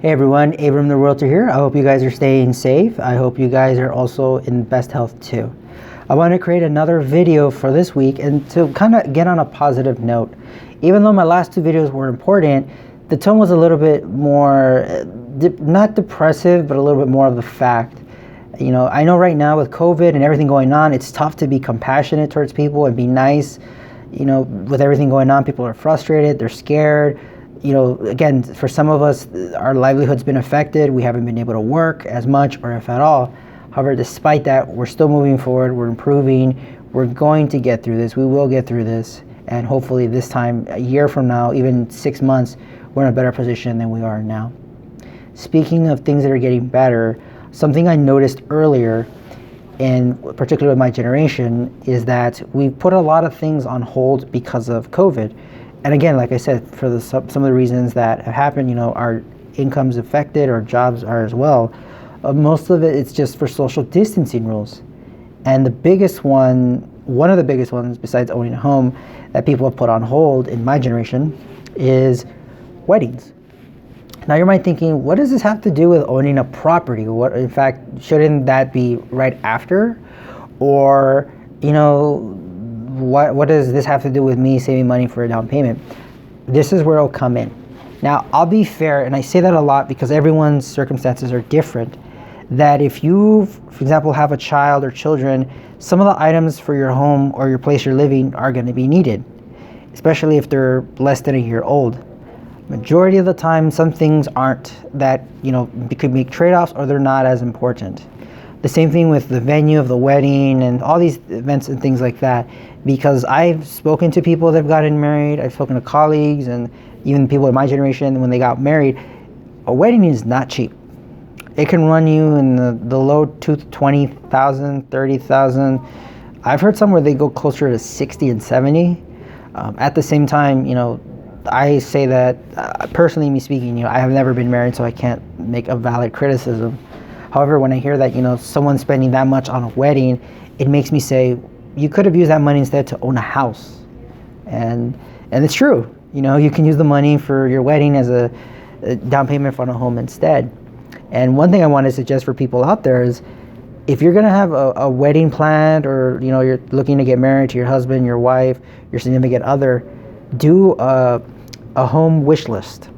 Hey everyone, Abrum the Realtor here. I hope you guys are staying safe. I hope you guys are also in best health too. I want to create another video for this week and to kind of get on a positive note. Even though my last two videos were important, the tone was a little bit more, not depressive, but a little bit more of the fact. You know, I know right now with COVID and everything going on, it's tough to be compassionate towards people and be nice. You know, with everything going on, people are frustrated, they're scared. You know, again, for some of us, our livelihood's been affected. We haven't been able to work as much or if at all. However, despite that, we're still moving forward. We're improving. We're going to get through this. We will get through this. And hopefully this time, a year from now, even 6 months, we're in a better position than we are now. Speaking of things that are getting better, something I noticed earlier, and particularly with my generation, is that we put a lot of things on hold because of COVID. And again, like I said, for some of the reasons that have happened, you know, our income's affected, our jobs are as well. Most of it's just for social distancing rules. And the biggest one of the biggest ones, besides owning a home, that people have put on hold in my generation is weddings. Now you might be thinking, what does this have to do with owning a property? What, in fact, shouldn't that be right after? Or, you know, what does this have to do with me saving money for a down payment? This is where it'll come in. Now, I'll be fair, and I say that a lot because everyone's circumstances are different, that if you, for example, have a child or children, some of the items for your home or your place you're living are going to be needed, especially if they're less than a year old. Majority of the time, some things aren't that, you know, could make trade-offs or they're not as important. The same thing with the venue of the wedding and all these events and things like that, because I've spoken to people that have gotten married, I've spoken to colleagues and even people in my generation when they got married. A wedding is not cheap. It can run you in the low to 20,000, 30,000. I've heard some where they go closer to 60 and 70. At the same time, you know, I say that personally, me speaking, you know, I have never been married, so I can't make a valid criticism. However, when I hear that, you know, someone's spending that much on a wedding, it makes me say, you could have used that money instead to own a house. And it's true. You know, you can use the money for your wedding as a down payment on a home instead. And one thing I want to suggest for people out there is, if you're going to have a wedding planned, or, you know, you're looking to get married to your husband, your wife, your significant other, do a home wish list.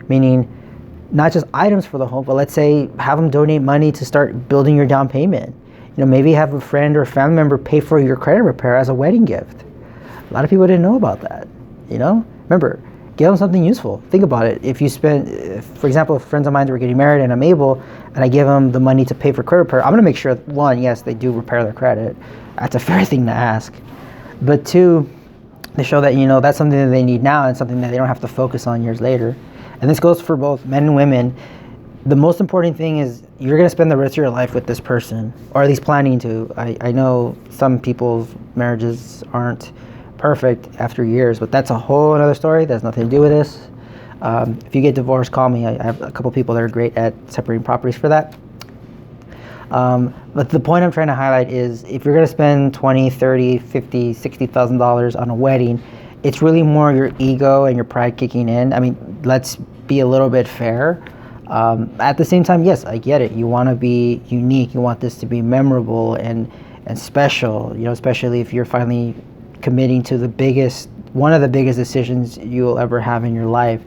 Meaning, not just items for the home, but let's say have them donate money to start building your down payment. You know, maybe have a friend or a family member pay for your credit repair as a wedding gift. A lot of people didn't know about that, you know? Remember, give them something useful. Think about it. If you spend, for example, if friends of mine were getting married and I'm able, and I give them the money to pay for credit repair, I'm gonna make sure, one, yes, they do repair their credit. That's a fair thing to ask. But two, to show that, you know, that's something that they need now and something that they don't have to focus on years later. And this goes for both men and women. The most important thing is you're going to spend the rest of your life with this person, or at least planning to. I know some people's marriages aren't perfect after years, but that's a whole other story. That has nothing to do with this. If you get divorced, call me. I have a couple people that are great at separating properties for that. But the point I'm trying to highlight is, if you're going to spend $20, $30, $50, $60,000 on a wedding, it's really more your ego and your pride kicking in. I mean, let's be a little bit fair. At the same time, yes, I get it. You want to be unique. You want this to be memorable and special, you know, especially if you're finally committing to one of the biggest decisions you'll ever have in your life,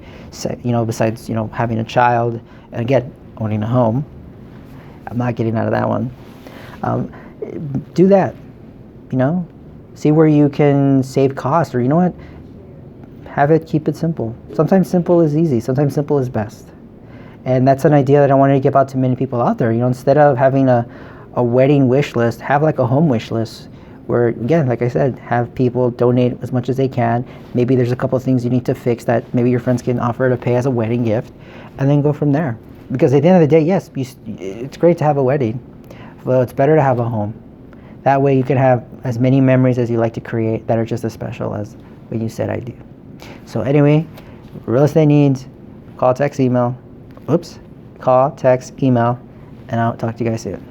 you know, besides, you know, having a child and again, owning a home. I'm not getting out of that one. Do that, you know, see where you can save costs, or you know what, keep it simple. Sometimes simple is easy, sometimes simple is best. And that's an idea that I wanted to give out to many people out there. You know, instead of having a wedding wish list, have like a home wish list where, again, like I said, have people donate as much as they can. Maybe there's a couple of things you need to fix that maybe your friends can offer to pay as a wedding gift, and then go from there. Because at the end of the day, yes, it's great to have a wedding, but it's better to have a home. That way you can have as many memories as you like to create that are just as special as when you said I do. So anyway, real estate needs, call, text, email, and I'll talk to you guys soon.